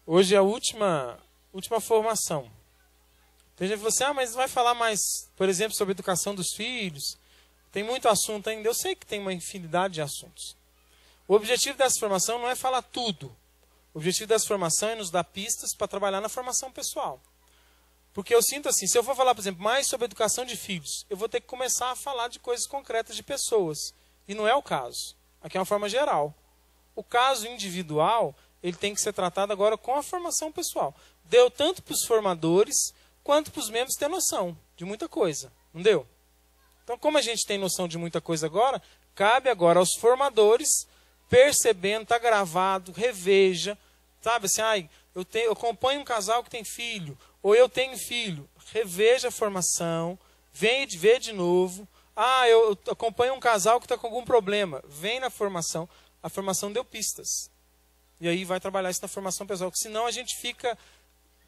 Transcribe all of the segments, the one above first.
Hoje é a última formação. Tem gente que fala assim, mas vai falar mais, por exemplo, sobre a educação dos filhos. Tem muito assunto ainda. Eu sei que tem uma infinidade de assuntos. O objetivo dessa formação não é falar tudo. O objetivo dessa formação é nos dar pistas para trabalhar na formação pessoal. Porque eu sinto assim, se eu for falar, por exemplo, mais sobre a educação de filhos, eu vou ter que começar a falar de coisas concretas de pessoas. E não é o caso. Aqui é uma forma geral. O caso individual, ele tem que ser tratado agora com a formação pessoal. Deu tanto para os formadores, quanto para os membros ter noção de muita coisa. Não deu? Então, como a gente tem noção de muita coisa agora, cabe agora aos formadores, percebendo, está gravado, reveja, sabe assim, eu acompanho um casal que tem filho, ou eu tenho filho, reveja a formação, vem ver de novo. Eu acompanho um casal que está com algum problema, vem na formação. A formação deu pistas. E aí vai trabalhar isso na formação pessoal, porque senão a gente fica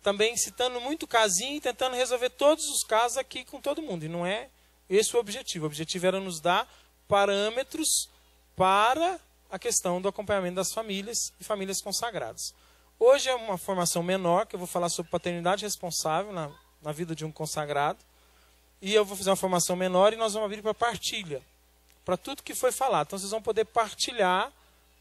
também citando muito casinho e tentando resolver todos os casos aqui com todo mundo. E não é esse o objetivo. O objetivo era nos dar parâmetros para a questão do acompanhamento das famílias e famílias consagradas. Hoje é uma formação menor, que eu vou falar sobre paternidade responsável na vida de um consagrado. E eu vou fazer uma formação menor e nós vamos abrir para partilha, para tudo que foi falado. Então vocês vão poder partilhar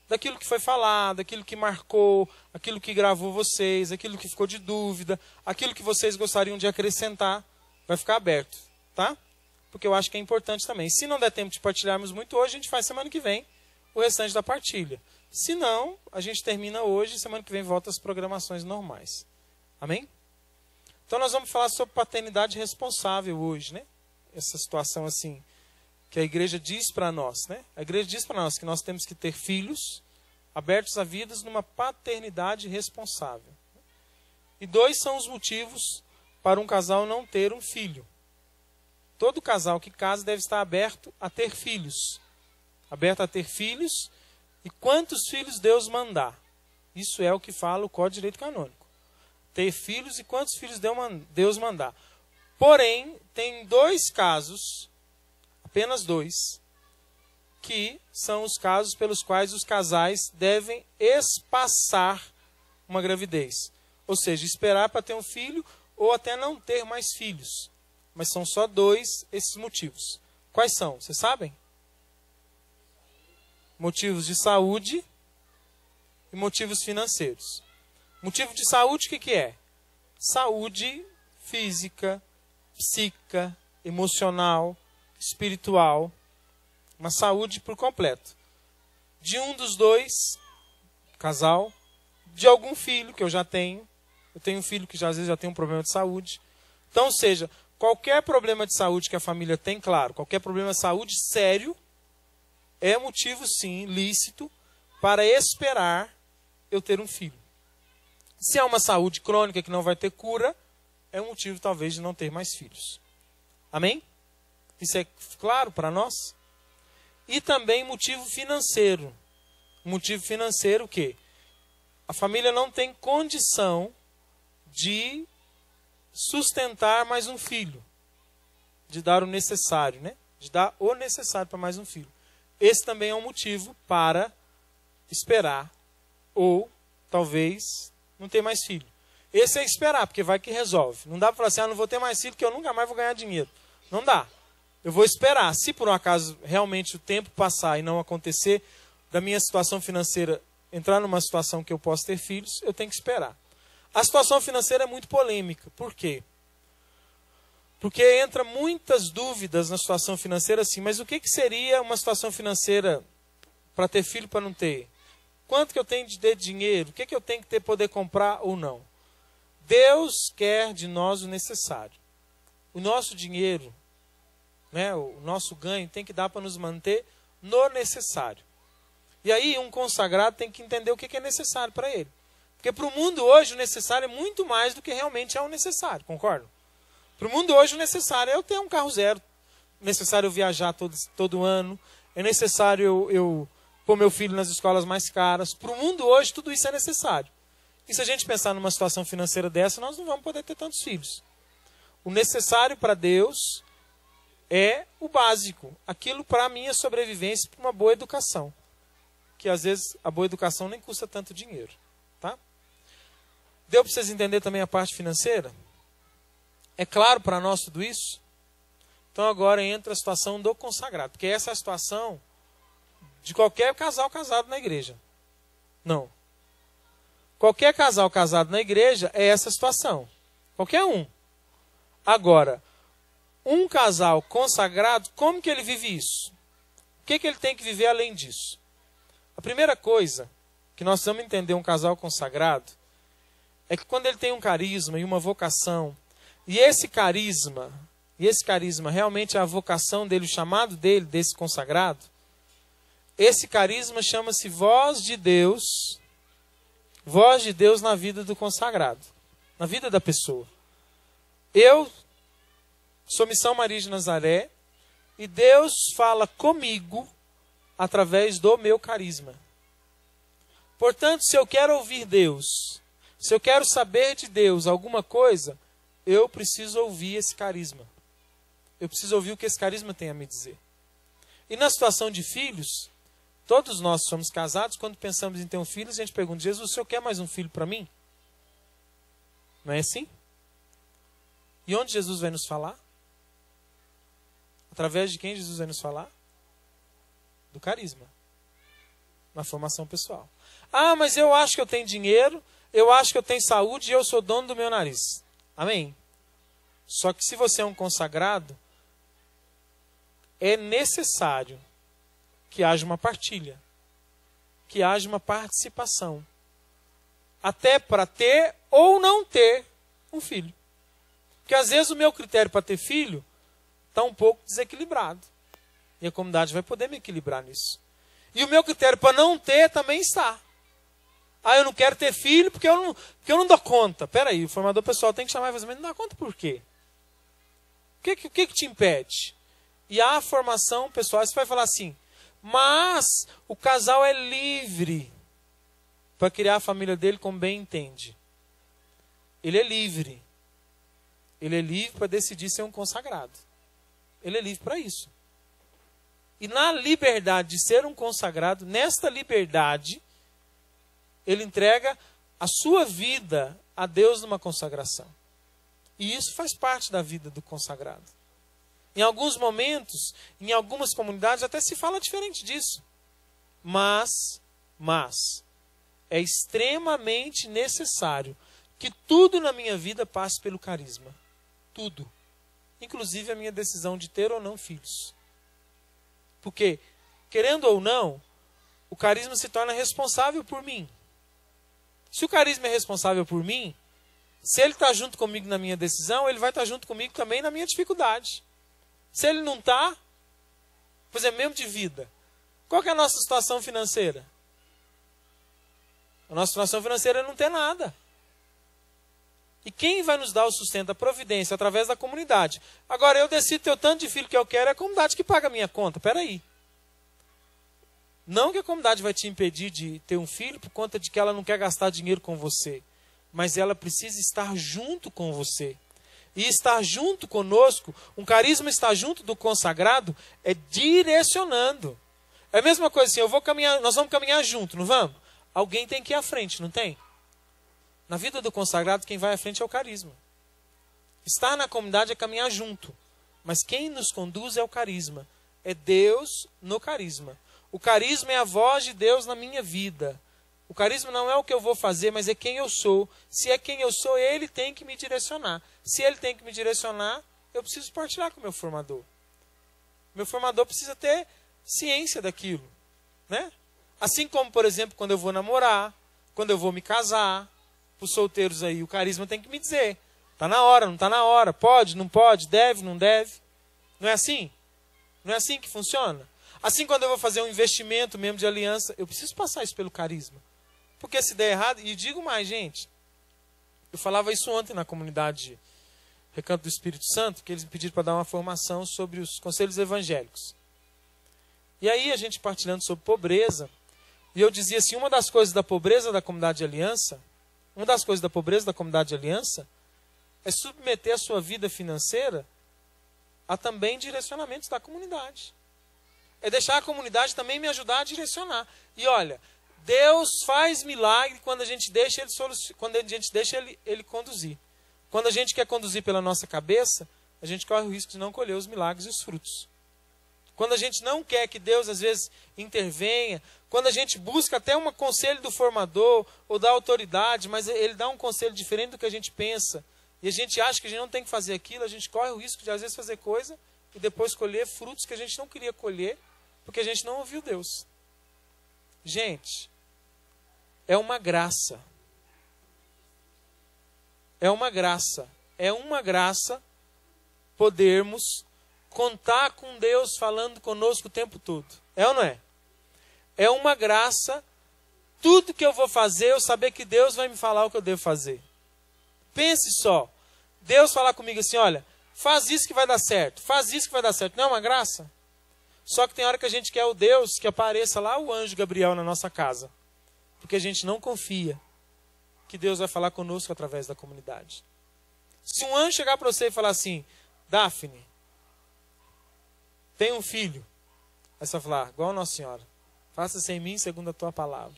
daquilo que foi falado, aquilo que marcou, aquilo que gravou vocês, aquilo que ficou de dúvida, aquilo que vocês gostariam de acrescentar, vai ficar aberto, tá? Porque eu acho que é importante também. Se não der tempo de partilharmos muito hoje, a gente faz semana que vem o restante da partilha. Se não, a gente termina hoje e semana que vem volta às programações normais. Amém? Então nós vamos falar sobre paternidade responsável hoje, né? Essa situação assim que a igreja diz para nós, né? A igreja diz para nós que nós temos que ter filhos abertos a vidas numa paternidade responsável. E 2 são os motivos para um casal não ter um filho. Todo casal que casa deve estar aberto a ter filhos. Aberto a ter filhos e quantos filhos Deus mandar. Isso é o que fala o Código de Direito Canônico. Ter filhos e quantos filhos Deus mandar. Porém, tem 2 casos, apenas 2, que são os casos pelos quais os casais devem espaçar uma gravidez. Ou seja, esperar para ter um filho ou até não ter mais filhos. Mas são só 2 esses motivos. Quais são? Vocês sabem? Motivos de saúde e motivos financeiros. Motivo de saúde, o que é? Saúde física, psíquica, emocional, espiritual. Uma saúde por completo. De um dos 2, casal, de algum filho que eu já tenho. Eu tenho um filho que às vezes já tem um problema de saúde. Então, ou seja, qualquer problema de saúde que a família tem, claro, qualquer problema de saúde sério, é motivo, sim, lícito, para esperar eu ter um filho. Se é uma saúde crônica que não vai ter cura, é um motivo, talvez, de não ter mais filhos. Amém? Isso é claro para nós? E também motivo financeiro. Motivo financeiro o quê? A família não tem condição de sustentar mais um filho. De dar o necessário, né? De dar o necessário para mais um filho. Esse também é um motivo para esperar ou, talvez, não ter mais filho. Esse é esperar, porque vai que resolve. Não dá para falar assim, não vou ter mais filho, porque eu nunca mais vou ganhar dinheiro. Não dá. Eu vou esperar. Se por um acaso realmente o tempo passar e não acontecer, da minha situação financeira entrar numa situação que eu posso ter filhos, eu tenho que esperar. A situação financeira é muito polêmica. Por quê? Porque entra muitas dúvidas na situação financeira assim, mas o que seria uma situação financeira para ter filho, para não ter? Quanto que eu tenho de ter dinheiro? O que eu tenho que ter poder comprar ou não? Deus quer de nós o necessário. O nosso dinheiro, né, o nosso ganho tem que dar para nos manter no necessário. E aí um consagrado tem que entender o que é necessário para ele. Porque para o mundo hoje o necessário é muito mais do que realmente é o necessário, concorda? Para o mundo hoje o necessário é eu ter um carro zero, é necessário eu viajar todo ano, é necessário eu pôr meu filho nas escolas mais caras. Para o mundo hoje tudo isso é necessário. E se a gente pensar numa situação financeira dessa, nós não vamos poder ter tantos filhos. O necessário para Deus é o básico, aquilo para a minha sobrevivência, para uma boa educação. Que às vezes a boa educação nem custa tanto dinheiro. Tá? Deu para vocês entenderem também a parte financeira? É claro para nós tudo isso? Então agora entra a situação do consagrado, porque essa é a situação de qualquer casal casado na igreja. Não. Qualquer casal casado na igreja é essa situação. Qualquer um. Agora, um casal consagrado, como que ele vive isso? O que ele tem que viver além disso? A primeira coisa que nós precisamos entender um casal consagrado é que quando ele tem um carisma e uma vocação, e esse carisma realmente é a vocação dele, o chamado dele, desse consagrado, esse carisma chama-se voz de Deus na vida do consagrado, na vida da pessoa. Eu sou Missão Maria de Nazaré e Deus fala comigo através do meu carisma. Portanto, se eu quero ouvir Deus, se eu quero saber de Deus alguma coisa, eu preciso ouvir esse carisma. Eu preciso ouvir o que esse carisma tem a me dizer. E na situação de filhos, todos nós somos casados, quando pensamos em ter um filho, a gente pergunta, Jesus, o senhor quer mais um filho para mim? Não é assim? E onde Jesus vai nos falar? Através de quem Jesus vai nos falar? Do carisma. Na formação pessoal. Ah, mas eu acho que eu tenho dinheiro, eu acho que eu tenho saúde e eu sou dono do meu nariz. Amém? Só que se você é um consagrado, é necessário que haja uma partilha, que haja uma participação, até para ter ou não ter um filho. Porque às vezes o meu critério para ter filho está um pouco desequilibrado. E a comunidade vai poder me equilibrar nisso. E o meu critério para não ter também está. Ah, eu não quero ter filho porque eu não dou conta. Peraí, o formador pessoal tem que chamar mais ou menos, não dá conta por quê? O que te impede? E a formação pessoal, você vai falar assim, mas o casal é livre para criar a família dele como bem entende. Ele é livre. Ele é livre para decidir ser um consagrado. Ele é livre para isso. E na liberdade de ser um consagrado, nesta liberdade, ele entrega a sua vida a Deus numa consagração. E isso faz parte da vida do consagrado. Em alguns momentos, em algumas comunidades, até se fala diferente disso. Mas, é extremamente necessário que tudo na minha vida passe pelo carisma. Tudo. Inclusive a minha decisão de ter ou não filhos. Porque, querendo ou não, o carisma se torna responsável por mim. Se o carisma é responsável por mim, se ele está junto comigo na minha decisão, ele vai estar junto comigo também na minha dificuldade. Se ele não está, por exemplo, mesmo de vida. Qual que é a nossa situação financeira? A nossa situação financeira é não ter nada. E quem vai nos dar o sustento, a providência, através da comunidade? Agora, eu decido ter o tanto de filho que eu quero, é a comunidade que paga a minha conta. Peraí. Não que a comunidade vai te impedir de ter um filho por conta de que ela não quer gastar dinheiro com você. Mas ela precisa estar junto com você. E estar junto conosco, um carisma estar junto do consagrado, é direcionando. É a mesma coisa assim, eu vou caminhar, nós vamos caminhar junto, não vamos? Alguém tem que ir à frente, não tem? Na vida do consagrado, quem vai à frente é o carisma. Estar na comunidade é caminhar junto. Mas quem nos conduz é o carisma. É Deus no carisma. O carisma é a voz de Deus na minha vida. O carisma não é o que eu vou fazer, mas é quem eu sou. Se é quem eu sou, ele tem que me direcionar. Se ele tem que me direcionar, eu preciso partilhar com o meu formador. Meu formador precisa ter ciência daquilo, né? Assim como, por exemplo, quando eu vou namorar, quando eu vou me casar, para os solteiros aí, o carisma tem que me dizer. Está na hora, não está na hora, pode, não pode, deve, não deve. Não é assim? Não é assim que funciona? Assim, quando eu vou fazer um investimento mesmo de aliança, eu preciso passar isso pelo carisma. Porque se der errado, e digo mais, gente, eu falava isso ontem na comunidade Recanto do Espírito Santo, que eles me pediram para dar uma formação sobre os conselhos evangélicos. E aí a gente partilhando sobre pobreza, e eu dizia assim, uma das coisas da pobreza da comunidade de aliança, é submeter a sua vida financeira a também direcionamentos da comunidade. É deixar a comunidade também me ajudar a direcionar. E olha, Deus faz milagre quando a gente deixa ele conduzir. Quando a gente quer conduzir pela nossa cabeça, a gente corre o risco de não colher os milagres e os frutos. Quando a gente não quer que Deus, às vezes, intervenha, quando a gente busca até um conselho do formador ou da autoridade, mas ele dá um conselho diferente do que a gente pensa, e a gente acha que a gente não tem que fazer aquilo, a gente corre o risco de, às vezes, fazer coisa e depois colher frutos que a gente não queria colher, porque a gente não ouviu Deus. Gente, é uma graça. É uma graça. É uma graça podermos contar com Deus falando conosco o tempo todo. É ou não é? É uma graça, tudo que eu vou fazer, eu saber que Deus vai me falar o que eu devo fazer. Pense só, Deus falar comigo assim, olha, faz isso que vai dar certo, faz isso que vai dar certo. Não é uma graça? Só que tem hora que a gente quer o Deus que apareça lá o anjo Gabriel na nossa casa. Porque a gente não confia que Deus vai falar conosco através da comunidade. Se um anjo chegar para você e falar assim, Daphne, tem um filho. Aí você vai falar, igual a Nossa Senhora, faça-se em mim segundo a tua palavra.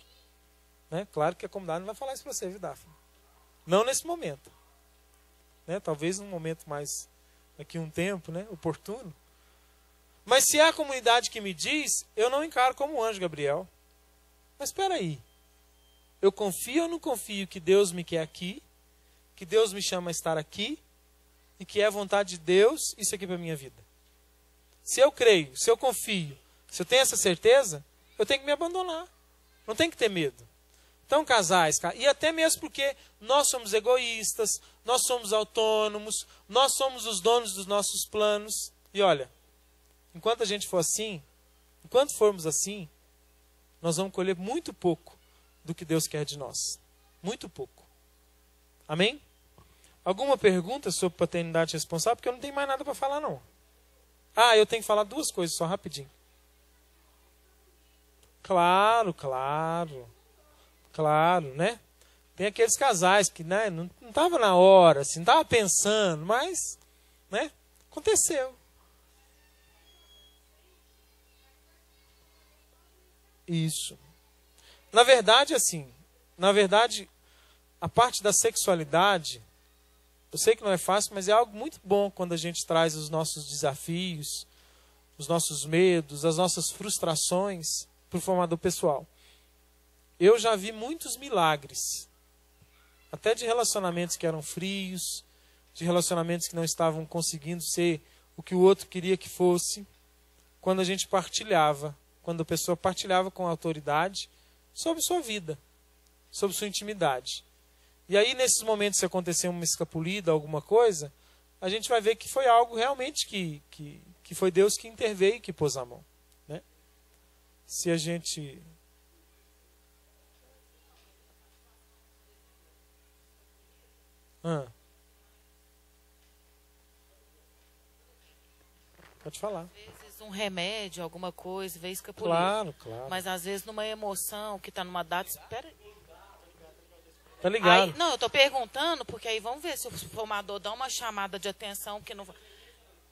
Né? Claro que a comunidade não vai falar isso para você, viu, Daphne? Não nesse momento. Né? Talvez num momento mais, daqui a um tempo, né? Oportuno. Mas se é a comunidade que me diz, eu não encaro como anjo Gabriel. Mas espera aí. Eu confio ou não confio que Deus me quer aqui, que Deus me chama a estar aqui, e que é a vontade de Deus isso aqui para a minha vida? Se eu creio, se eu confio, se eu tenho essa certeza, eu tenho que me abandonar. Não tem que ter medo. Então, casais, e até mesmo porque nós somos egoístas, nós somos autônomos, nós somos os donos dos nossos planos. E olha, enquanto a gente for assim, enquanto formos assim, nós vamos colher muito pouco do que Deus quer de nós. Muito pouco. Amém? Alguma pergunta sobre paternidade responsável? Porque eu não tenho mais nada para falar, não. Ah, eu tenho que falar duas coisas só rapidinho. Claro, né? Tem aqueles casais que, né, não estava na hora, assim, não estava pensando, mas, né, aconteceu. Isso. Na verdade, assim, a parte da sexualidade, eu sei que não é fácil, mas é algo muito bom quando a gente traz os nossos desafios, os nossos medos, as nossas frustrações para o formador pessoal. Eu já vi muitos milagres, até de relacionamentos que eram frios, de relacionamentos que não estavam conseguindo ser o que o outro queria que fosse, quando a gente partilhava, quando a pessoa partilhava com a autoridade sobre sua vida, sobre sua intimidade. E aí, nesses momentos, se acontecer uma escapulida, alguma coisa, a gente vai ver que foi algo realmente que foi Deus que interveio e que pôs a mão. Né? Se a gente... Pode falar. Às vezes um remédio, alguma coisa, vez que é por isso. Claro. Mas às vezes numa emoção que está numa data... Espera. Tá ligado? Aí, não, eu estou perguntando, porque aí vamos ver se o formador dá uma chamada de atenção que não...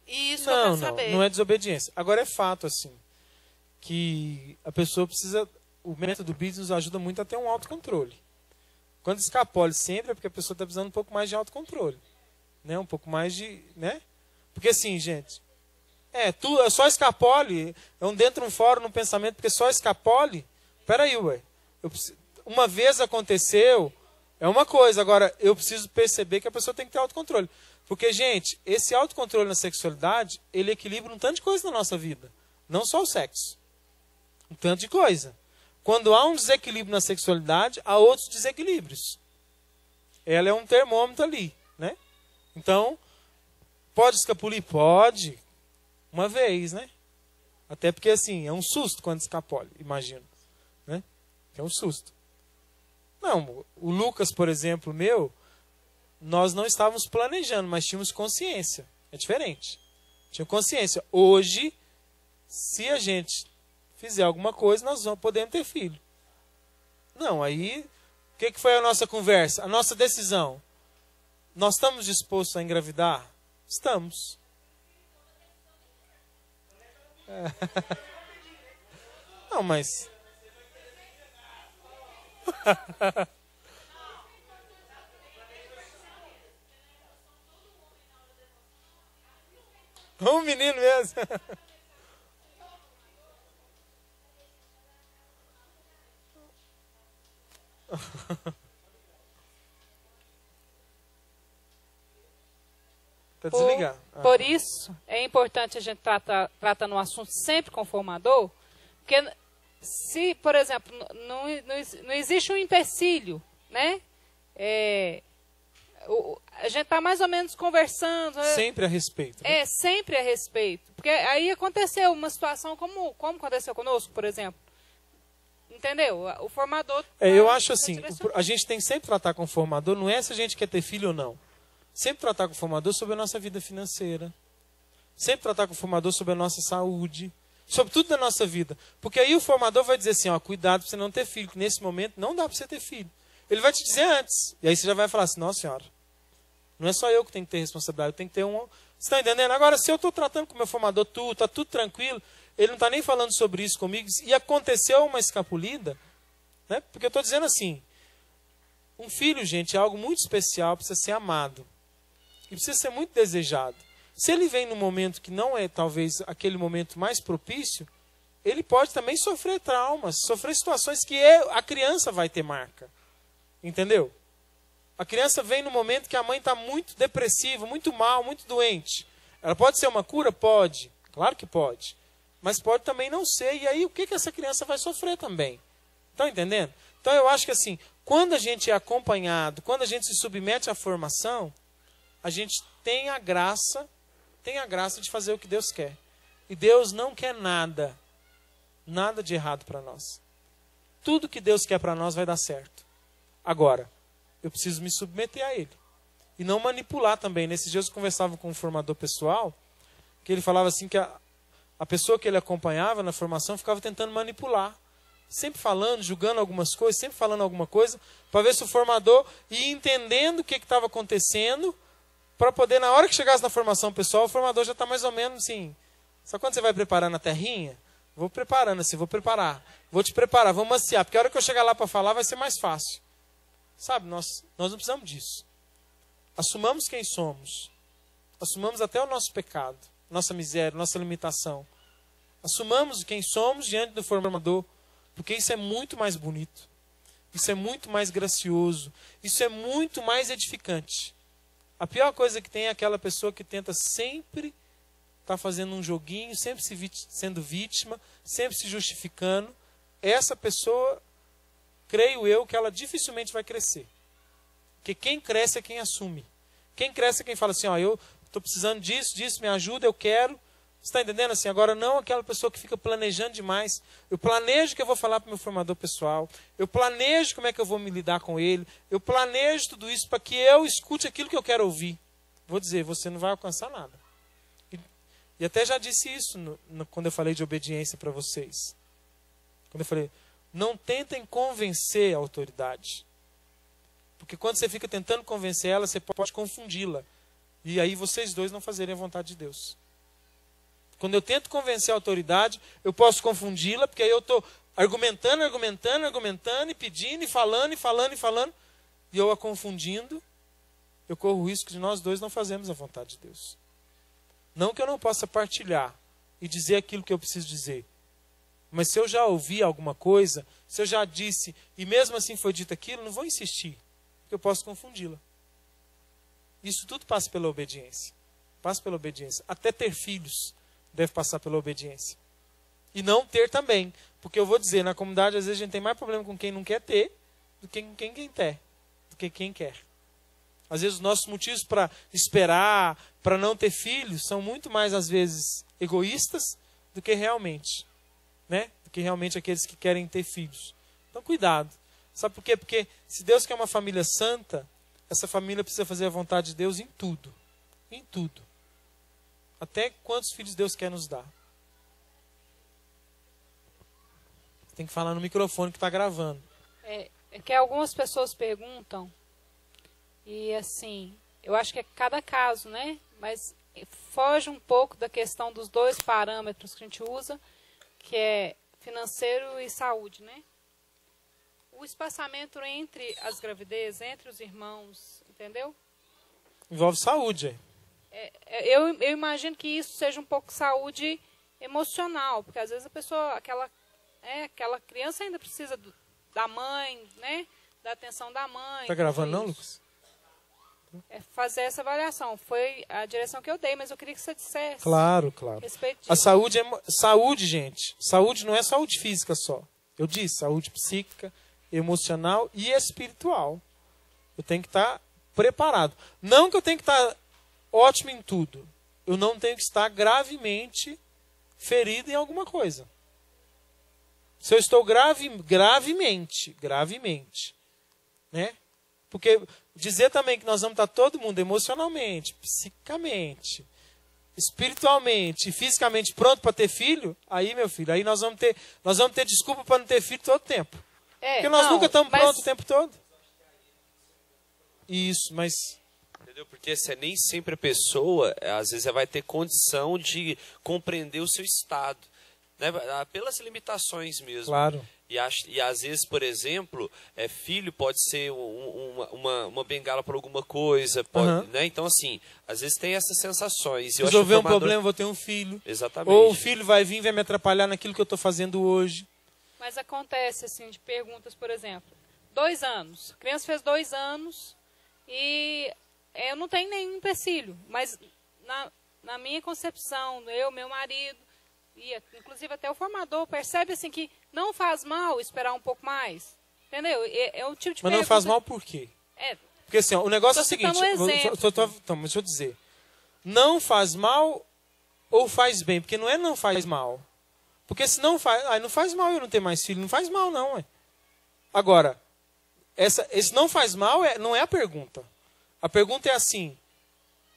Isso eu quero saber. Não é desobediência. Agora é fato, assim, que a pessoa precisa... O método BIDS nos ajuda muito a ter um autocontrole. Quando escapole sempre é porque a pessoa está precisando um pouco mais de autocontrole. Né? Um pouco mais de... Né? Porque assim, gente... É só escapole. É um dentro, um fora, no pensamento, porque só escapole... Peraí, ué. Uma vez aconteceu... É uma coisa, agora eu preciso perceber que a pessoa tem que ter autocontrole. Porque, gente, esse autocontrole na sexualidade, ele equilibra um tanto de coisa na nossa vida. Não só o sexo. Um tanto de coisa. Quando há um desequilíbrio na sexualidade, há outros desequilíbrios. Ela é um termômetro ali, né? Então, pode escapulir? Pode. Uma vez, né? Até porque, assim, é um susto quando escapole, imagino. Né? É um susto. Não, o Lucas, por exemplo, nós não estávamos planejando, mas tínhamos consciência. É diferente. Tinha consciência. Hoje, se a gente fizer alguma coisa, nós podemos ter filho. Não, aí, o que foi a nossa conversa? A nossa decisão. Nós estamos dispostos a engravidar? Estamos. Não, mas... Um menino mesmo. Tá desligado. Por isso, é importante a gente tratar no assunto sempre com o formador, porque se, por exemplo, não existe um empecilho, né? A gente está mais ou menos conversando. Sempre a respeito. Né? Sempre a respeito. Porque aí aconteceu uma situação como aconteceu conosco, por exemplo. Entendeu? O formador... eu acho assim, a gente tem que sempre tratar com o formador, não é se a gente quer ter filho ou não. Sempre tratar com o formador sobre a nossa vida financeira. Sempre tratar com o formador sobre a nossa saúde. Sobre tudo da nossa vida. Porque aí o formador vai dizer assim, ó, cuidado para você não ter filho, que nesse momento não dá para você ter filho. Ele vai te dizer antes. E aí você já vai falar assim, nossa senhora, não é só eu que tenho que ter responsabilidade, eu tenho que ter um... Você está entendendo? Agora, se eu estou tratando com o meu formador, está tudo tranquilo, ele não está nem falando sobre isso comigo, e aconteceu uma escapulida, né? Porque eu estou dizendo assim, um filho, gente, é algo muito especial, precisa ser amado. E precisa ser muito desejado. Se ele vem num momento que não é, talvez, aquele momento mais propício, ele pode também sofrer traumas, sofrer situações que a criança vai ter marca. Entendeu? A criança vem no momento que a mãe está muito depressiva, muito mal, muito doente. Ela pode ser uma cura? Pode. Claro que pode. Mas pode também não ser. E aí, o que essa criança vai sofrer também? Estão entendendo? Então, eu acho que assim, quando a gente é acompanhado, quando a gente se submete à formação, a gente tem a graça de fazer o que Deus quer. E Deus não quer nada de errado para nós. Tudo que Deus quer para nós vai dar certo. Agora, eu preciso me submeter a Ele. E não manipular também. Nesses dias eu conversava com um formador pessoal, que ele falava assim que a pessoa que ele acompanhava na formação ficava tentando manipular. Sempre falando, julgando algumas coisas, sempre falando alguma coisa, para ver se o formador ia entendendo o que estava acontecendo, para poder, na hora que chegasse na formação pessoal, o formador já está mais ou menos assim. Sabe quando você vai preparando a terrinha? Vou preparando assim, vou preparar. Vou te preparar, vou maciar, porque a hora que eu chegar lá para falar vai ser mais fácil. Sabe, nós não precisamos disso. Assumamos quem somos. Assumamos até o nosso pecado, nossa miséria, nossa limitação. Assumamos quem somos diante do formador, porque isso é muito mais bonito. Isso é muito mais gracioso. Isso é muito mais edificante. A pior coisa que tem é aquela pessoa que tenta sempre estar fazendo um joguinho, sempre sendo vítima, sempre se justificando. Essa pessoa, creio eu, que ela dificilmente vai crescer. Porque quem cresce é quem assume. Quem cresce é quem fala assim, ó, eu estou precisando disso, me ajuda, eu quero. Você está entendendo assim? Agora não aquela pessoa que fica planejando demais. Eu planejo o que eu vou falar para o meu formador pessoal. Eu planejo como é que eu vou me lidar com ele. Eu planejo tudo isso para que eu escute aquilo que eu quero ouvir. Vou dizer, você não vai alcançar nada. E até já disse isso quando eu falei de obediência para vocês. Quando eu falei, não tentem convencer a autoridade. Porque quando você fica tentando convencer ela, você pode confundi-la. E aí vocês dois não fazerem a vontade de Deus. Quando eu tento convencer a autoridade, eu posso confundi-la, porque aí eu estou argumentando, e pedindo, e falando, e eu a confundindo, eu corro o risco de nós dois não fazermos a vontade de Deus. Não que eu não possa partilhar e dizer aquilo que eu preciso dizer, mas se eu já ouvi alguma coisa, se eu já disse, e mesmo assim foi dito aquilo, não vou insistir, porque eu posso confundi-la. Isso tudo passa pela obediência. Passa pela obediência. Até ter filhos deve passar pela obediência. E não ter também. Porque eu vou dizer, na comunidade, às vezes a gente tem mais problema com quem não quer ter do que com quem quer. Do que quem quer. Às vezes os nossos motivos para esperar, para não ter filhos, são muito mais, às vezes, egoístas do que realmente. Né? Do que realmente aqueles que querem ter filhos. Então, cuidado. Sabe por quê? Porque se Deus quer uma família santa, essa família precisa fazer a vontade de Deus em tudo. Em tudo. Até quantos filhos Deus quer nos dar. Tem que falar no microfone que está gravando. É que algumas pessoas perguntam, e assim, eu acho que é cada caso, né? Mas foge um pouco da questão dos dois parâmetros que a gente usa, que é financeiro e saúde, né? o espaçamento entre as gravidezes, entre os irmãos, entendeu? Envolve saúde. Eu imagino que isso seja um pouco saúde emocional, porque às vezes a pessoa, aquela criança ainda precisa da mãe, né? Da atenção da mãe. Tá gravando não, Lucas? Fazer essa avaliação. Foi a direção que eu dei, mas eu queria que você dissesse. Claro, claro. Respeito A disso. saúde saúde, gente. Saúde não é saúde física só. Eu disse, saúde psíquica, emocional e espiritual. Eu tenho que estar preparado. Não que eu tenho que estar ótimo em tudo. Eu não tenho que estar gravemente ferido em alguma coisa. Se eu estou gravemente, né? Porque dizer também que nós vamos estar todo mundo emocionalmente, psicicamente, espiritualmente e fisicamente pronto para ter filho, aí, meu filho, aí nós vamos ter desculpa para não ter filho todo o tempo. Porque nós nunca estamos prontos o tempo todo. Isso, mas... Entendeu? Porque nem sempre a pessoa, às vezes, ela vai ter condição de compreender o seu estado, né? Pelas limitações mesmo. Claro. E às vezes, por exemplo, filho pode ser uma bengala para alguma coisa, pode, né? Então, assim, às vezes tem essas sensações. Resolver um problema, vou ter um filho. Exatamente. Ou o filho vai vir e vai me atrapalhar naquilo que eu estou fazendo hoje. Mas acontece, assim, de perguntas, por exemplo, 2 anos. A criança fez 2 anos e eu não tenho nenhum empecilho. Mas na minha concepção, meu marido, e inclusive até o formador, percebe assim que não faz mal esperar um pouco mais. Entendeu? É o tipo de Mas não faz mal por quê? Porque assim, ó, o negócio é o seguinte, então, deixa eu dizer. Não faz mal ou faz bem? Porque não faz mal. Porque se não faz, não faz mal eu não ter mais filho, não faz mal não. Agora, esse não faz mal não é a pergunta. A pergunta é assim,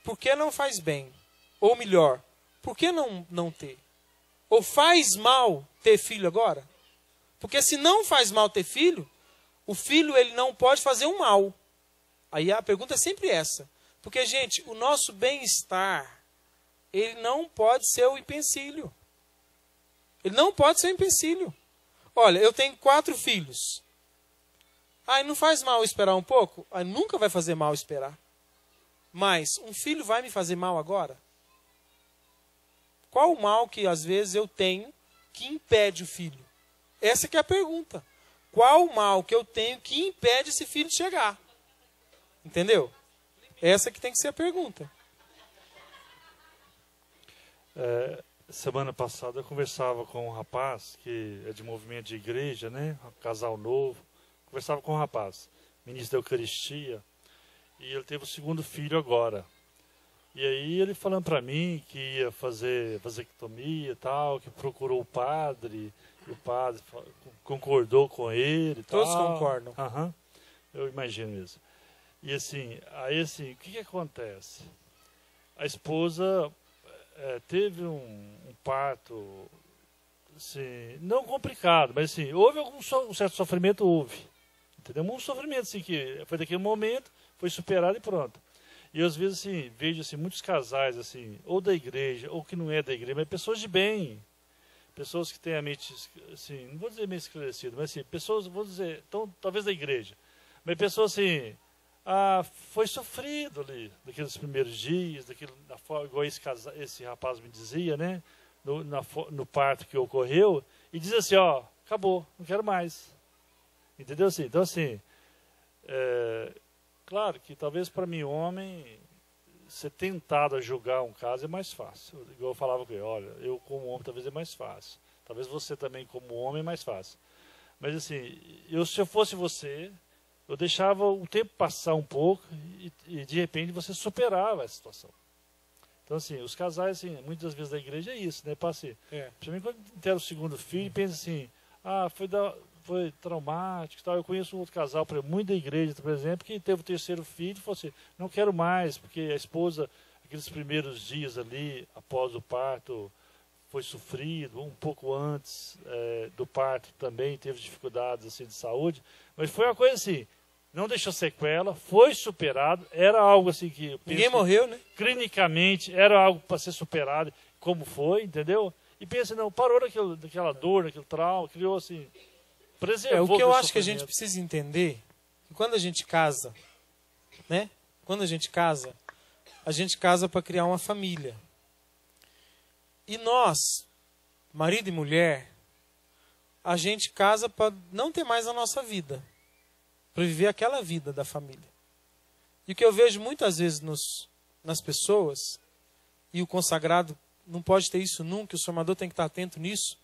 por que não faz bem? Ou melhor, por que não ter? Ou faz mal ter filho agora? Porque se não faz mal ter filho, o filho ele não pode fazer um mal. Aí a pergunta é sempre essa. Porque, gente, o nosso bem-estar, ele não pode ser o empecilho. Ele não pode ser o empecilho. Olha, eu tenho 4 filhos. Não faz mal esperar um pouco? Nunca vai fazer mal esperar. Mas um filho vai me fazer mal agora? Qual o mal que às vezes eu tenho que impede o filho? Essa que é a pergunta. Qual o mal que eu tenho que impede esse filho de chegar? Entendeu? Essa que tem que ser a pergunta. Semana passada eu conversava com um rapaz que é de movimento de igreja, né? Um casal novo. Conversava com um rapaz, ministro da Eucaristia, e ele teve o 2º filho agora. E aí ele falando para mim que ia fazer vasectomia e tal, que procurou o padre, e o padre concordou com ele. Todos tal. concordam. Eu imagino isso. E assim, o que acontece? A esposa teve um parto, assim, não complicado, mas assim, houve um certo sofrimento, entendeu? Um sofrimento assim, que foi daquele momento, foi superado e pronto. E às vezes assim, vejo assim, muitos casais assim, ou da igreja, ou que não é da igreja, mas pessoas de bem, pessoas que têm a mente, assim, não vou dizer meio esclarecida, mas assim, pessoas, vou dizer, então, talvez da igreja, mas pessoas assim, foi sofrido ali, daqueles primeiros dias, igual esse rapaz me dizia, né, no parto que ocorreu, e diz assim, acabou, não quero mais. Entendeu assim? Então assim, claro que talvez para mim, homem, ser tentado a julgar um caso é mais fácil. Igual eu falava com ele, olha, eu como homem talvez é mais fácil. Talvez você também como homem é mais fácil. Mas assim, se eu fosse você, eu deixava o tempo passar um pouco e de repente você superava a situação. Então assim, os casais, assim, muitas vezes da igreja é isso, né? Principalmente quando tem o 2º filho, pensa assim, foi traumático e tal. Eu conheço um outro casal, muito da igreja, por exemplo, que teve o 3º filho e falou assim, não quero mais, porque a esposa, aqueles primeiros dias ali, após o parto, foi sofrido, um pouco antes do parto também teve dificuldades assim, de saúde, mas foi uma coisa assim, não deixou sequela, foi superado, era algo assim que... Ninguém morreu, né? Clinicamente, era algo para ser superado, como foi, entendeu? E pensa, não, parou daquela dor, daquele trauma, criou assim... preservou o que eu do acho que a gente sofrimento. precisa entender, que quando a gente casa, né? Quando a gente casa para criar uma família. E nós, marido e mulher, a gente casa para não ter mais a nossa vida, para viver aquela vida da família. E o que eu vejo muitas vezes nas pessoas, e o consagrado não pode ter isso nunca, o formador tem que estar atento nisso,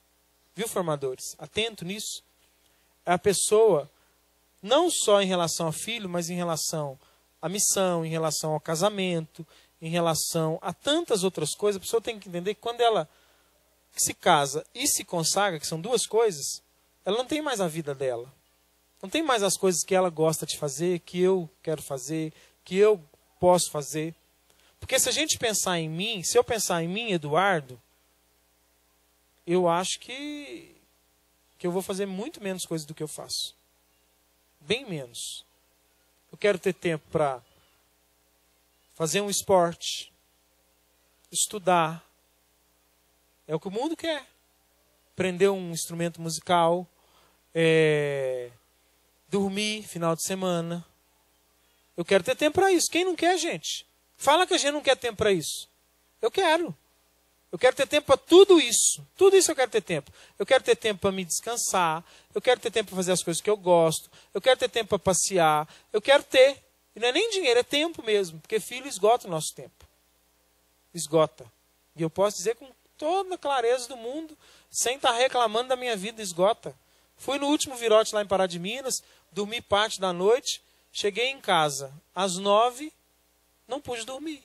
viu, formadores? Atento nisso. É a pessoa, não só em relação ao filho, mas em relação à missão, em relação ao casamento, em relação a tantas outras coisas. A pessoa tem que entender que quando ela se casa e se consagra, que são duas coisas, ela não tem mais a vida dela. Não tem mais as coisas que ela gosta de fazer, que eu quero fazer, que eu posso fazer. Porque se a gente pensar em mim, se eu pensar em mim, Eduardo, eu acho que eu vou fazer muito menos coisas do que eu faço. Bem menos. Eu quero ter tempo para fazer um esporte, estudar. É o que o mundo quer. Aprender um instrumento musical, dormir final de semana. Eu quero ter tempo para isso. Quem não quer, gente? Fala que a gente não quer tempo para isso. Eu quero. Eu quero ter tempo para tudo isso. Tudo isso eu quero ter tempo. Eu quero ter tempo para me descansar. Eu quero ter tempo para fazer as coisas que eu gosto. Eu quero ter tempo para passear. Eu quero ter. E não é nem dinheiro, é tempo mesmo. Porque filho esgota o nosso tempo. Esgota. E eu posso dizer com toda a clareza do mundo, sem estar reclamando da minha vida, esgota. Fui no último virote lá em Pará de Minas, dormi parte da noite, cheguei em casa às 9, não pude dormir.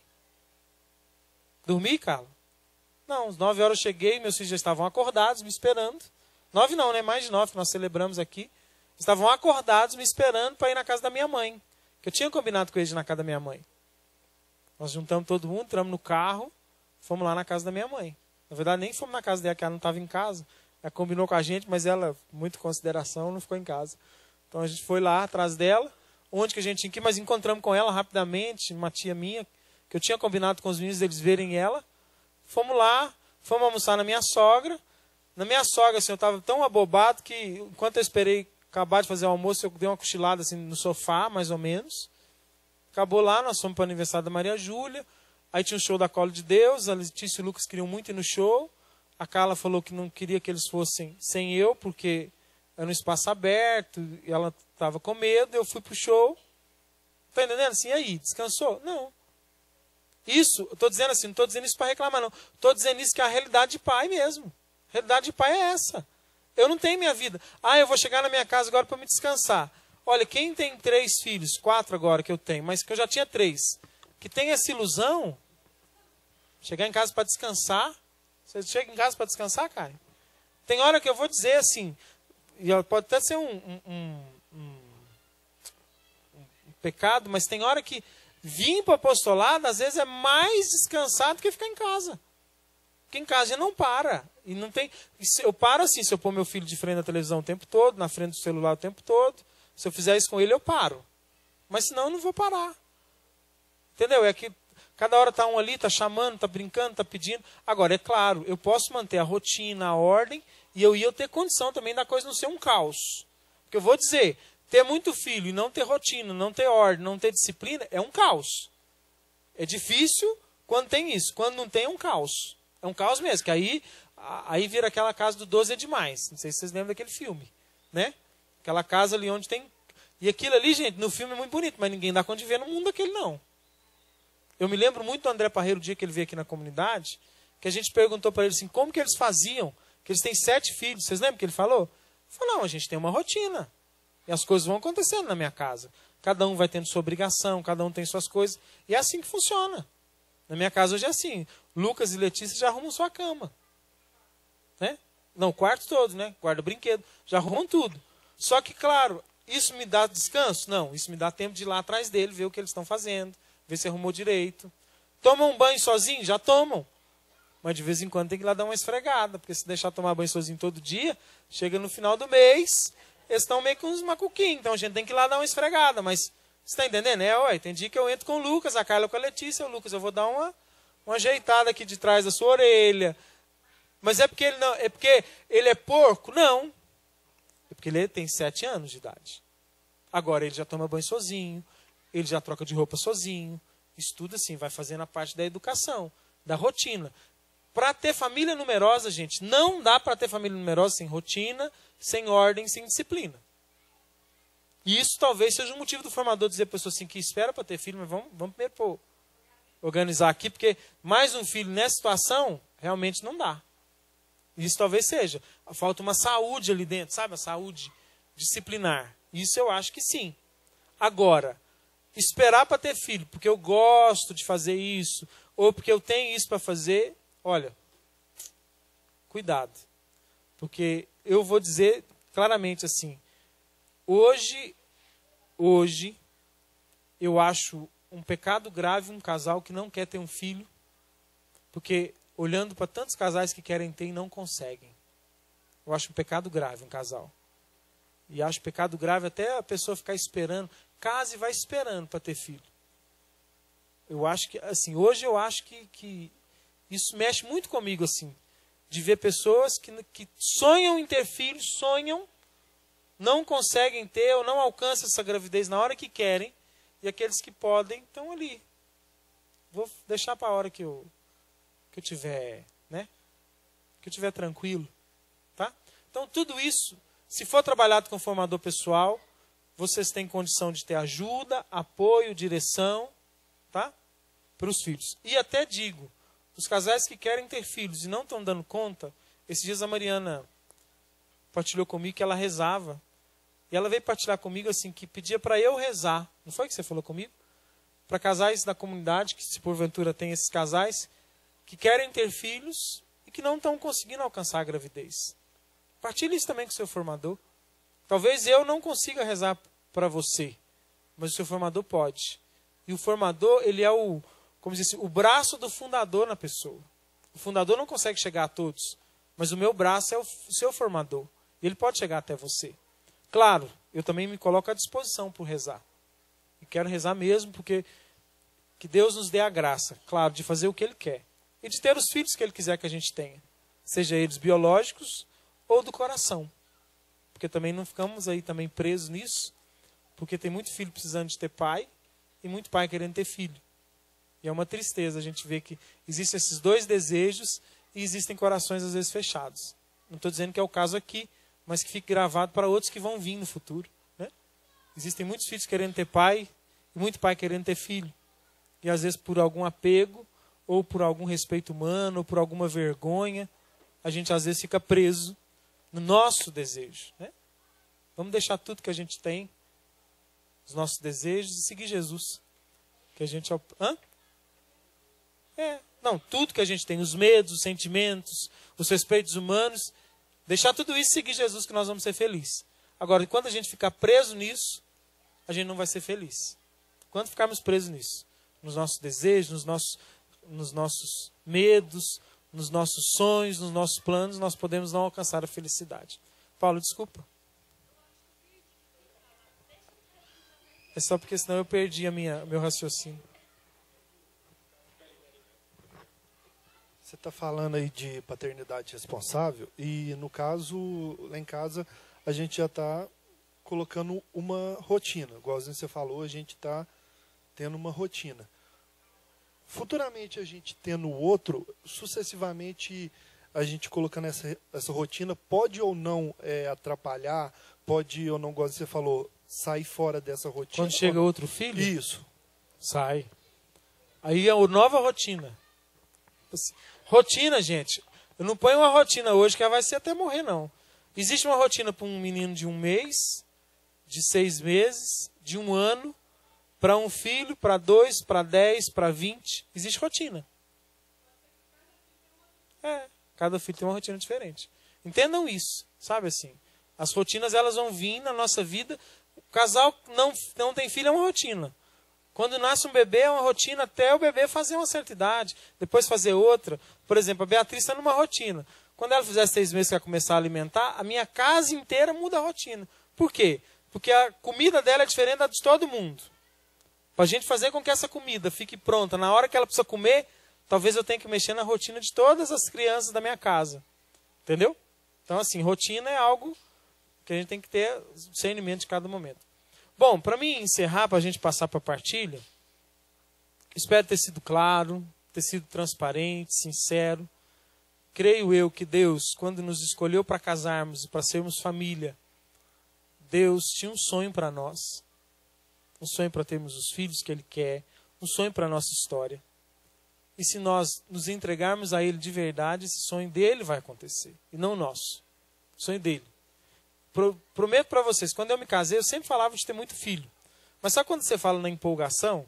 Dormi, Carla? Não, às 9 horas eu cheguei, meus filhos já estavam acordados, me esperando. 9 não, né? Mais de 9 que nós celebramos aqui. Estavam acordados, me esperando para ir na casa da minha mãe. Que eu tinha combinado com eles de ir na casa da minha mãe. Nós juntamos todo mundo, entramos no carro, fomos lá na casa da minha mãe. Na verdade, nem fomos na casa dela, que ela não estava em casa. Ela combinou com a gente, mas ela, muito consideração, não ficou em casa. Então a gente foi lá atrás dela, onde que a gente tinha que ir, mas encontramos com ela rapidamente, uma tia minha, que eu tinha combinado com os meninos deles verem ela. Fomos lá, fomos almoçar na minha sogra. Na minha sogra, assim, eu estava tão abobado que, enquanto eu esperei acabar de fazer o almoço, eu dei uma cochilada assim, no sofá, mais ou menos. Acabou lá, nós fomos para o aniversário da Maria Júlia. Aí tinha um show da Colo de Deus, a Letícia e o Lucas queriam muito ir no show. A Carla falou que não queria que eles fossem sem eu, porque era um espaço aberto, e ela estava com medo, eu fui pro show. Tá entendendo? Assim, e aí, descansou? Não. Isso, eu estou dizendo assim, não estou dizendo isso para reclamar, não. Estou dizendo isso que é a realidade de pai mesmo. A realidade de pai é essa. Eu não tenho minha vida. Eu vou chegar na minha casa agora para me descansar. Olha, quem tem 3 filhos, 4 agora que eu tenho, mas que eu já tinha 3, que tem essa ilusão, chegar em casa para descansar. Você chega em casa para descansar, cara? Tem hora que eu vou dizer assim, e pode até ser um pecado, mas tem hora que vir para o apostolado, às vezes, é mais descansado do que ficar em casa. Porque em casa a gente não para. E não tem. Eu paro assim, se eu pôr meu filho de frente à televisão o tempo todo, na frente do celular o tempo todo. Se eu fizer isso com ele, eu paro. Mas senão eu não vou parar. Entendeu? É que cada hora está um ali, está chamando, está brincando, está pedindo. Agora, é claro, eu posso manter a rotina, a ordem, e eu ia ter condição também da coisa não ser um caos. Porque eu vou dizer, ter muito filho e não ter rotina, não ter ordem, não ter disciplina, é um caos. É difícil quando tem isso. Quando não tem, é um caos. É um caos mesmo, que aí vira aquela casa do 12 é demais. Não sei se vocês lembram daquele filme, né? Aquela casa ali onde tem... E aquilo ali, gente, no filme é muito bonito, mas ninguém dá conta de ver no mundo daquele, não. Eu me lembro muito do André Parreiro, o dia que ele veio aqui na comunidade, que a gente perguntou para ele assim, como que eles faziam? Que eles têm 7 filhos. Vocês lembram que ele falou? Ele falou, não, a gente tem uma rotina. E as coisas vão acontecendo na minha casa. Cada um vai tendo sua obrigação, cada um tem suas coisas. E é assim que funciona. Na minha casa hoje é assim. Lucas e Letícia já arrumam sua cama. Né? Não, quarto todo, né? Guarda brinquedo. Já arrumam tudo. Só que, claro, isso me dá descanso? Não, isso me dá tempo de ir lá atrás dele, ver o que eles estão fazendo, ver se arrumou direito. Tomam um banho sozinho? Já tomam. Mas de vez em quando tem que ir lá dar uma esfregada, porque se deixar tomar banho sozinho todo dia, chega no final do mês, eles estão meio com uns macuquinhos, então a gente tem que ir lá dar uma esfregada. Mas você está entendendo? Tem dia que eu entro com o Lucas, a Carla com a Letícia, o Lucas, eu vou dar uma ajeitada aqui de trás da sua orelha. Mas é porque ele é porco? Não. É porque ele tem 7 anos de idade. Agora ele já toma banho sozinho, ele já troca de roupa sozinho. Isso tudo assim, vai fazendo a parte da educação, da rotina. Para ter família numerosa, gente, não dá para ter família numerosa sem rotina, sem ordem, sem disciplina. E isso talvez seja um motivo do formador dizer para a pessoa assim, que espera para ter filho, mas vamos primeiro organizar aqui, porque mais um filho nessa situação, realmente não dá. Isso talvez seja. Falta uma saúde ali dentro, sabe? A saúde disciplinar. Isso eu acho que sim. Agora, esperar para ter filho, porque eu gosto de fazer isso, ou porque eu tenho isso para fazer, olha, cuidado. Porque eu vou dizer claramente assim, hoje, eu acho um pecado grave um casal que não quer ter um filho, porque olhando para tantos casais que querem ter e não conseguem. Eu acho um pecado grave um casal. E acho pecado grave até a pessoa ficar esperando, casa e vai esperando para ter filho. Eu acho que, assim, hoje eu acho que isso mexe muito comigo, assim, de ver pessoas que sonham em ter filhos, não conseguem ter ou não alcançam essa gravidez na hora que querem, e aqueles que podem estão ali. Vou deixar para a hora que eu tiver, né? Que eu tiver tranquilo, tá? Então tudo isso, se for trabalhado com formador pessoal, vocês têm condição de ter ajuda, apoio, direção, tá? Para os filhos. E até digo, os casais que querem ter filhos e não estão dando conta, esses dias a Mariana partilhou comigo que ela rezava. E ela veio partilhar comigo assim, que pedia para eu rezar. Não foi que você falou comigo? Para casais da comunidade, que se porventura tem esses casais, que querem ter filhos e que não estão conseguindo alcançar a gravidez. Partilhe isso também com o seu formador. Talvez eu não consiga rezar para você, mas o seu formador pode. E o formador, ele é como diz assim, o braço do fundador na pessoa. O fundador não consegue chegar a todos, mas o meu braço é o seu formador. E ele pode chegar até você. Claro, eu também me coloco à disposição por rezar. E quero rezar mesmo, porque que Deus nos dê a graça, claro, de fazer o que Ele quer. E de ter os filhos que Ele quiser que a gente tenha. Seja eles biológicos ou do coração. Porque também não ficamos aí também presos nisso, porque tem muito filho precisando de ter pai, e muito pai querendo ter filho. E é uma tristeza a gente ver que existem esses dois desejos e existem corações às vezes fechados. Não estou dizendo que é o caso aqui, mas que fique gravado para outros que vão vir no futuro. Né? Existem muitos filhos querendo ter pai, e muito pai querendo ter filho. E às vezes por algum apego, ou por algum respeito humano, ou por alguma vergonha, a gente às vezes fica preso no nosso desejo. Né? Vamos deixar tudo que a gente tem, os nossos desejos, e seguir Jesus. Que a gente... Não, tudo que a gente tem, os medos, os sentimentos, os respeitos humanos, deixar tudo isso e seguir Jesus, que nós vamos ser felizes. Agora, quando a gente ficar preso nisso, a gente não vai ser feliz. Quando ficarmos presos nisso, nos nossos desejos, nos nossos medos, nos nossos sonhos, nos nossos planos, nós podemos não alcançar a felicidade. Paulo, desculpa. É só porque senão eu perdi meu raciocínio. Você está falando aí de paternidade responsável e, no caso, lá em casa, a gente já está colocando uma rotina. Igual você falou, a gente está tendo uma rotina. Futuramente, a gente tendo outro, sucessivamente, a gente colocando essa rotina, pode ou não atrapalhar, pode ou não, igual você falou, sair fora dessa rotina. Quando chega outro filho? Isso. Sai. Aí é a nova rotina. Rotina, gente. Eu não ponho uma rotina hoje que vai ser até morrer, não. Existe uma rotina para um menino de 1 mês, de 6 meses, de 1 ano, para um filho, para 2, para 10, para 20. Existe rotina. Cada filho tem uma rotina diferente. Entendam isso, sabe assim? As rotinas, elas vão vir na nossa vida. O casal não tem filho é uma rotina. Quando nasce um bebê, é uma rotina até o bebê fazer uma certa idade, depois fazer outra. Por exemplo, a Beatriz está numa rotina. Quando ela fizer 6 meses que ela começar a alimentar, a minha casa inteira muda a rotina. Por quê? Porque a comida dela é diferente da de todo mundo. Para a gente fazer com que essa comida fique pronta na hora que ela precisa comer, talvez eu tenha que mexer na rotina de todas as crianças da minha casa. Entendeu? Então, assim, rotina é algo Porque a gente tem que ter discernimento de cada momento. Bom, para mim encerrar, para a gente passar para a partilha, espero ter sido claro, ter sido transparente, sincero. Creio eu que Deus, quando nos escolheu para casarmos e para sermos família, Deus tinha um sonho para nós. Um sonho para termos os filhos que Ele quer. Um sonho para a nossa história. E se nós nos entregarmos a Ele de verdade, esse sonho dele vai acontecer. E não o nosso. O sonho dele. Prometo para vocês, quando eu me casei, eu sempre falava de ter muito filho. Mas sabe quando você fala na empolgação?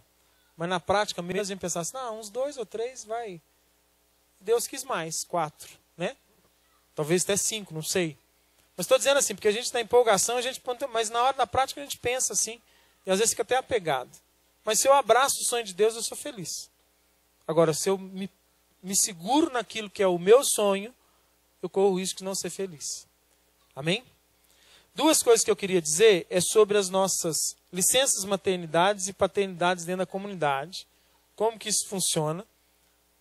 Mas na prática mesmo a gente pensava assim, uns 2 ou 3 vai. Deus quis mais, 4, né? Talvez até 5, não sei. Mas estou dizendo assim, porque a gente na empolgação, mas na hora da prática a gente pensa assim, e às vezes fica até apegado. Mas se eu abraço o sonho de Deus, eu sou feliz. Agora, se eu me seguro naquilo que é o meu sonho, eu corro o risco de não ser feliz. Amém? 2 coisas que eu queria dizer é sobre as nossas licenças maternidades e paternidades dentro da comunidade. Como que isso funciona,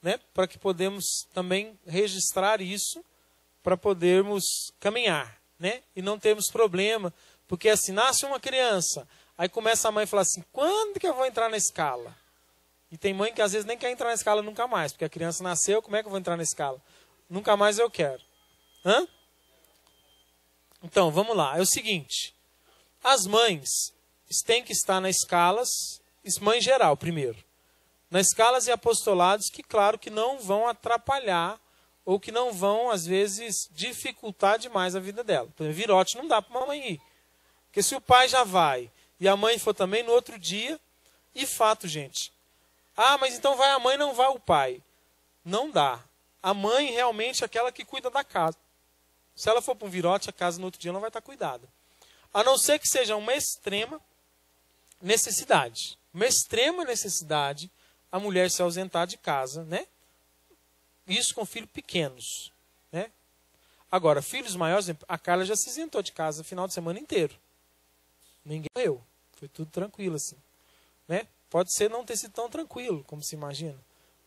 né? Para que podemos também registrar isso, para podermos caminhar, né? E não termos problema, porque assim, nasce uma criança, aí começa a mãe a falar assim, quando que eu vou entrar na escala? E tem mãe que às vezes nem quer entrar na escala nunca mais, porque a criança nasceu, como é que eu vou entrar na escala? Nunca mais eu quero. Hã? Então, vamos lá. É o seguinte. As mães têm que estar nas escalas, mãe geral primeiro. Nas escalas e apostolados que, claro, que não vão atrapalhar ou que não vão, às vezes, dificultar demais a vida dela. Por exemplo, virote não dá para a mamãe ir. Porque se o pai já vai e a mãe for também, no outro dia, e fato, gente. Mas então vai a mãe, não vai o pai. Não dá. A mãe realmente é aquela que cuida da casa. Se ela for para um virote, a casa no outro dia não vai estar cuidada. A não ser que seja uma extrema necessidade. Uma extrema necessidade a mulher se ausentar de casa, né? Isso com filhos pequenos, né? Agora, filhos maiores, a Carla já se isentou de casa o final de semana inteiro. Ninguém morreu. Foi tudo tranquilo assim, né? Pode ser não ter sido tão tranquilo como se imagina,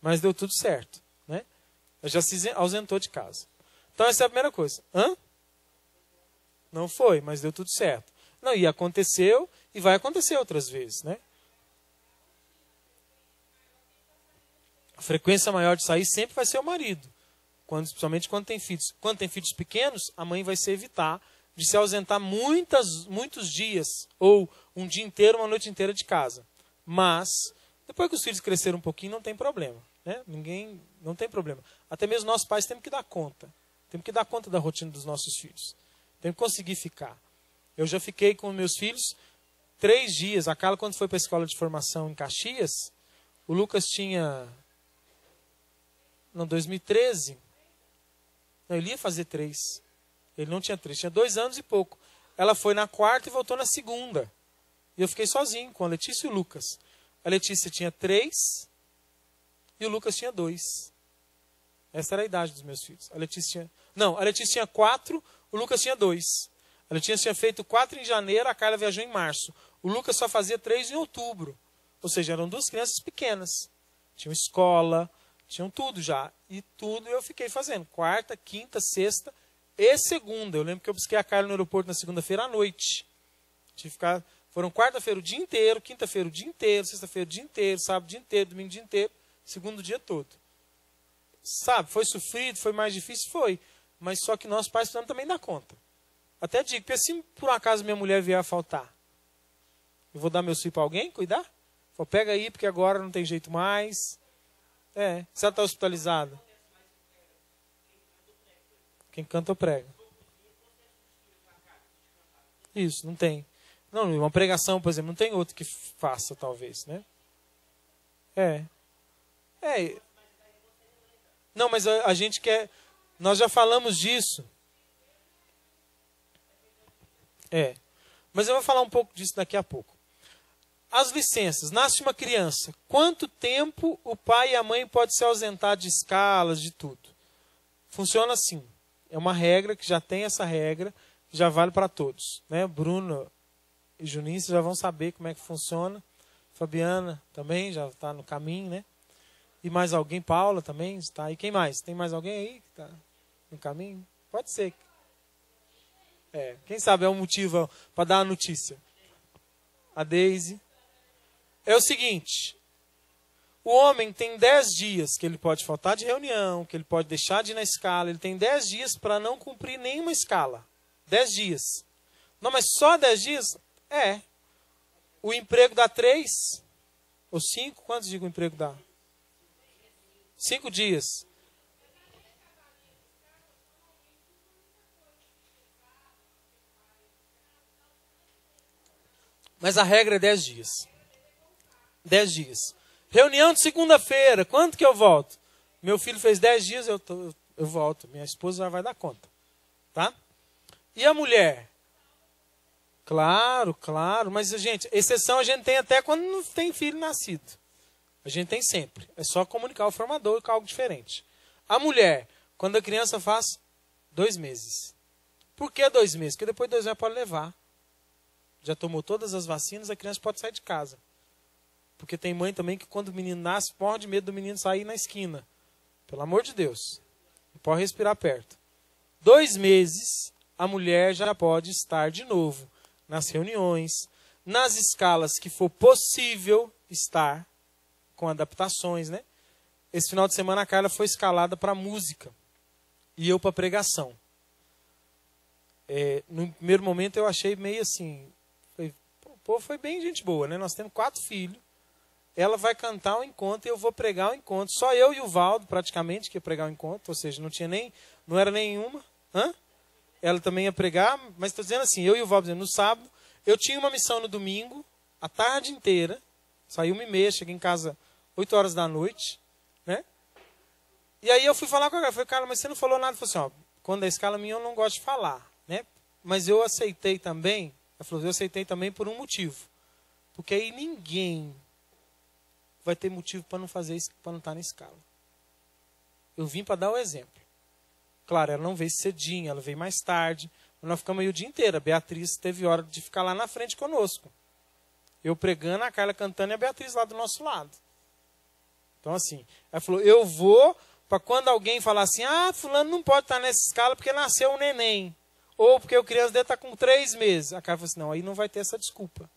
mas deu tudo certo, né? Ela já se ausentou de casa. Então essa é a primeira coisa. Não foi, mas deu tudo certo. Não, e aconteceu e vai acontecer outras vezes, né? A frequência maior de sair sempre vai ser o marido, principalmente quando tem filhos. Quando tem filhos pequenos, a mãe vai se evitar de se ausentar muitos dias, ou um dia inteiro, uma noite inteira de casa. Mas, depois que os filhos cresceram um pouquinho, não tem problema, né? Não tem problema. Até mesmo nós pais temos que dar conta. Temos que dar conta da rotina dos nossos filhos. Temos que conseguir ficar. Eu já fiquei com meus filhos 3 dias. A Carla, quando foi para a escola de formação em Caxias, o Lucas tinha... Não, 2013. Não, ele ia fazer 3. Ele não tinha 3, tinha 2 anos e pouco. Ela foi na 4ª e voltou na 2ª. E eu fiquei sozinho com a Letícia e o Lucas. A Letícia tinha 3 e o Lucas tinha 2. Essa era a idade dos meus filhos. A Letícia tinha 4, o Lucas tinha 2. A Letícia tinha feito 4 em janeiro, a Carla viajou em março. O Lucas só fazia 3 em outubro. Ou seja, eram 2 crianças pequenas. Tinham escola, tinham tudo já. E tudo eu fiquei fazendo. 4ª, 5ª, 6ª e 2ª. Eu lembro que eu busquei a Carla no aeroporto na 2ª-feira à noite. Foram 4ª-feira o dia inteiro, 5ª-feira o dia inteiro, 6ª-feira o dia inteiro, sábado o dia inteiro, domingo o dia inteiro, 2º o dia todo. Sabe, foi sofrido, foi mais difícil? Foi. Mas só que nós pais precisamos também dar conta. Até digo, porque se por um acaso minha mulher vier a faltar, eu vou dar meu filho para alguém cuidar? Falo, pega aí, porque agora não tem jeito mais. Se ela está hospitalizada. Quem canta ou prega. Isso, não tem. Não, uma pregação, por exemplo, não tem outro que faça, talvez, né? Não, mas a gente quer... Nós já falamos disso. Mas eu vou falar um pouco disso daqui a pouco. As licenças. Nasce uma criança. Quanto tempo o pai e a mãe podem se ausentar de escalas, de tudo? Funciona assim. É uma regra, que já tem essa regra, que já vale para todos, né? Bruno e Juninho, vocês já vão saber como é que funciona. Fabiana também já está no caminho, né? E mais alguém, Paula também está aí. Quem mais? Tem mais alguém aí que está no caminho? Pode ser. Quem sabe é um motivo para dar a notícia. A Deise. É o seguinte. O homem tem 10 dias que ele pode faltar de reunião, que ele pode deixar de ir na escala. Ele tem 10 dias para não cumprir nenhuma escala. 10 dias. Não, mas só 10 dias? O emprego dá 3 ou 5? Quantos dias o emprego dá? 5 dias. Mas a regra é 10 dias. 10 dias. Reunião de segunda-feira, quanto que eu volto? Meu filho fez 10 dias, eu volto. Minha esposa já vai dar conta. Tá? E a mulher? Claro, mas, gente, exceção a gente tem até quando não tem filho nascido. A gente tem sempre. É só comunicar o formador com algo diferente. A mulher, quando a criança faz 2 meses. Por que 2 meses? Porque depois de 2 meses pode levar. Já tomou todas as vacinas, a criança pode sair de casa. Porque tem mãe também que quando o menino nasce, morre de medo do menino sair na esquina. Pelo amor de Deus. Não pode respirar perto. 2 meses, a mulher já pode estar de novo nas reuniões, nas escalas que for possível estar, com adaptações, né? Esse final de semana a Carla foi escalada para música e eu para pregação. No primeiro momento eu achei meio assim, foi bem gente boa, né? Nós temos 4 filhos, ela vai cantar o encontro e eu vou pregar o encontro. Só eu e o Valdo praticamente que ia pregar o encontro, ou seja, não era nenhuma. Ela também ia pregar, mas estou dizendo assim, eu e o Valdo dizendo, no sábado, eu tinha uma missão no domingo, a tarde inteira, saí 1h30, cheguei em casa 8 horas da noite, né? E aí eu fui falar com ela, falei, Carla, mas você não falou nada. Ela falou assim, quando a escala minha eu não gosto de falar, né? Mas eu aceitei também, ela falou, eu aceitei também por um motivo. Porque aí ninguém vai ter motivo para não fazer isso, para não estar na escala. Eu vim para dar o exemplo. Claro, ela não veio cedinho, ela veio mais tarde. Mas nós ficamos aí o dia inteiro. A Beatriz teve hora de ficar lá na frente conosco. Eu pregando, a Carla cantando e a Beatriz lá do nosso lado. Então assim, ela falou, eu vou para quando alguém falar assim, fulano não pode estar nessa escala porque nasceu um neném. Ou porque o criança dele está com 3 meses. A Carla falou assim, não, aí não vai ter essa desculpa.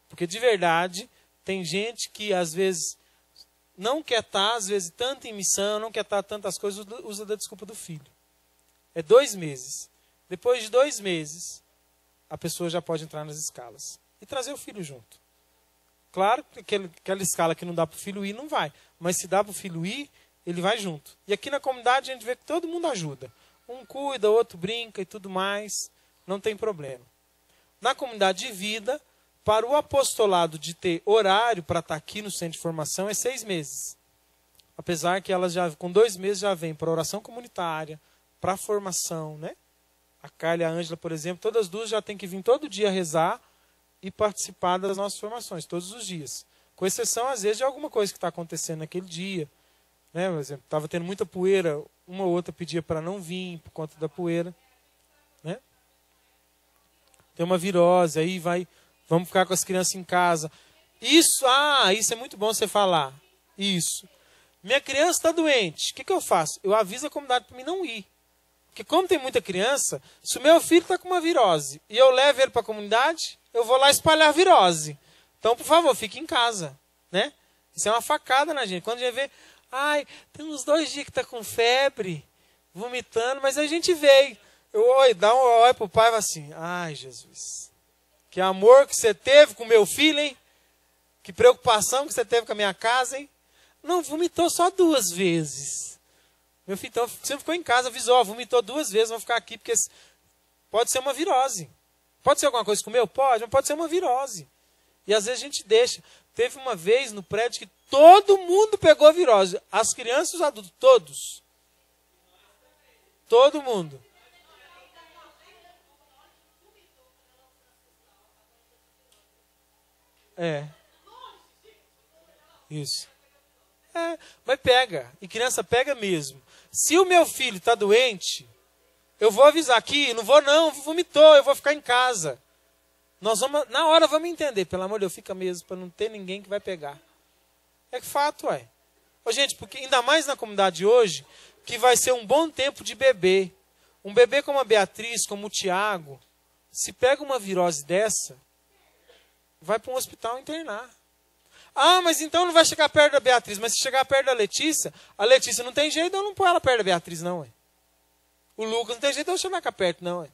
Porque de verdade, tem gente que às vezes não quer estar, às vezes, tanto em missão, não quer estar tantas coisas, usa da desculpa do filho. É 2 meses. Depois de 2 meses, a pessoa já pode entrar nas escalas. E trazer o filho junto. Claro que aquela escala que não dá para o filho ir, não vai. Mas se dá para o filho ir, ele vai junto. E aqui na comunidade a gente vê que todo mundo ajuda. Um cuida, outro brinca e tudo mais. Não tem problema. Na comunidade de vida, para o apostolado de ter horário para estar aqui no centro de formação é 6 meses. Apesar que elas já, com 2 meses já vêm para oração comunitária, para a formação, né? A Carla e a Ângela, por exemplo, todas as 2 já têm que vir todo dia rezar e participar das nossas formações, todos os dias. Com exceção, às vezes, de alguma coisa que está acontecendo naquele dia. Né? Por exemplo, estava tendo muita poeira, uma ou outra pedia para não vir por conta da poeira. Né? Tem uma virose, aí vamos ficar com as crianças em casa. Isso é muito bom você falar. Isso. Minha criança está doente, o que eu faço? Eu aviso a comunidade para mim não ir. Porque como tem muita criança, se o meu filho está com uma virose e eu levo ele para a comunidade, eu vou lá espalhar a virose. Então, por favor, fique em casa. Né? Isso é uma facada na gente. Quando a gente vê, tem uns 2 dias que está com febre, vomitando, mas a gente veio. Dá um oi para o pai e fala assim, Jesus, que amor que você teve com meu filho, hein? Que preocupação que você teve com a minha casa, hein? Não, vomitou só 2 vezes. Meu filho, então, você ficou em casa, avisou, vomitou 2 vezes, vou ficar aqui, porque pode ser uma virose. Pode ser alguma coisa comeu? Pode, mas pode ser uma virose. E às vezes a gente deixa. Teve uma vez no prédio que todo mundo pegou a virose. As crianças e os adultos, todos. Todo mundo. Isso. Mas pega. E criança pega mesmo. Se o meu filho está doente, eu vou avisar aqui, não, vomitou, eu vou ficar em casa. Nós vamos, na hora vamos entender, pelo amor de Deus, fica mesmo, para não ter ninguém que vai pegar. É fato, Gente, porque ainda mais na comunidade hoje, que vai ser um bom tempo de bebê. Um bebê como a Beatriz, como o Tiago, se pega uma virose dessa, vai para um hospital internar. Ah, mas então não vai chegar perto da Beatriz. Mas se chegar perto da Letícia, a Letícia não tem jeito, eu não pôr ela perto da Beatriz, não. Ué. O Lucas não tem jeito, eu não chegar cá perto, não. Ué.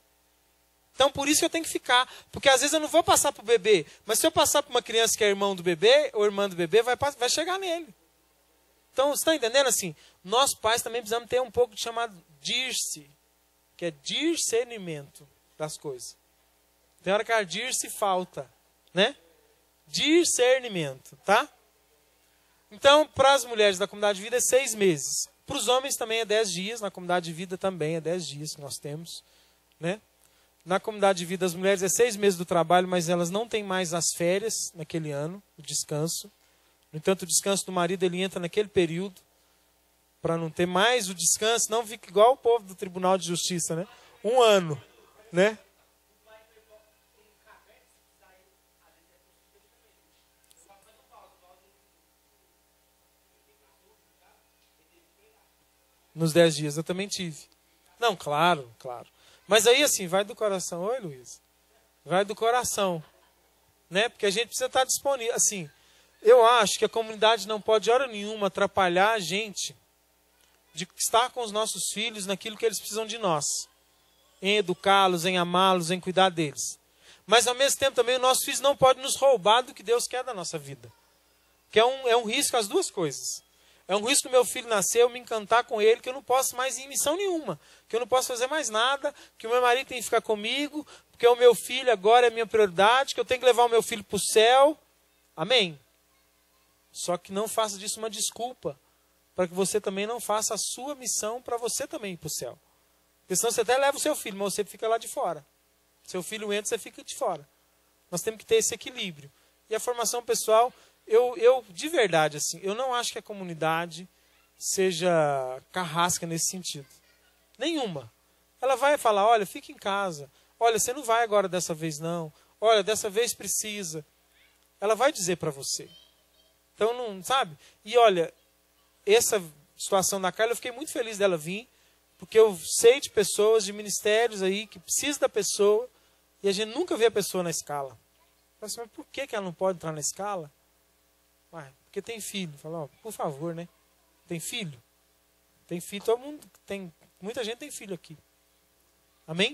Então, por isso que eu tenho que ficar. Porque às vezes eu não vou passar para o bebê. Mas se eu passar para uma criança que é irmão do bebê, ou irmã do bebê, vai chegar nele. Então, você está entendendo assim? Nós pais também precisamos ter um pouco de chamado dir-se, que é discernimento das coisas. Tem hora que a dir-se falta, né? Discernimento, tá? Então, para as mulheres da comunidade de vida é 6 meses. Para os homens também é 10 dias. Na comunidade de vida também é 10 dias que nós temos, né? Na comunidade de vida, as mulheres é 6 meses do trabalho, mas elas não têm mais as férias naquele ano, o descanso. No entanto, o descanso do marido, ele entra naquele período, para não ter mais o descanso, não fica igual o povo do Tribunal de Justiça, né? 1 ano, né? Nos 10 dias, eu também tive. Não, claro, claro. Mas aí, assim, vai do coração. Oi, Luiz. Vai do coração. Né? Porque a gente precisa estar disponível. Assim, eu acho que a comunidade não pode, de hora nenhuma, atrapalhar a gente de estar com os nossos filhos naquilo que eles precisam de nós. Em educá-los, em amá-los, em cuidar deles. Mas, ao mesmo tempo, também, os nossos filhos não podem nos roubar do que Deus quer da nossa vida. Que é um risco as duas coisas. É um risco meu filho nascer, eu me encantar com ele, que eu não posso mais ir em missão nenhuma. Que eu não posso fazer mais nada, que o meu marido tem que ficar comigo, porque o meu filho agora é a minha prioridade, que eu tenho que levar o meu filho para o céu. Amém? Só que não faça disso uma desculpa, para que você também não faça a sua missão para você também ir para o céu. Porque senão você até leva o seu filho, mas você fica lá de fora. Seu filho entra, você fica de fora. Nós temos que ter esse equilíbrio. E a formação pessoal... Eu, de verdade, assim, eu não acho que a comunidade seja carrasca nesse sentido. Nenhuma. Ela vai falar, olha, fica em casa. Olha, você não vai agora dessa vez, não. Olha, dessa vez precisa. Ela vai dizer para você. Então, não, sabe? E olha, essa situação da Carla, eu fiquei muito feliz dela vir, porque eu sei de pessoas, de ministérios aí, que precisam da pessoa, e a gente nunca vê a pessoa na escala. Mas por que ela não pode entrar na escala? Porque tem filho. Fala, ó, por favor, né? Tem filho? Tem filho, todo mundo tem. Muita gente tem filho aqui. Amém?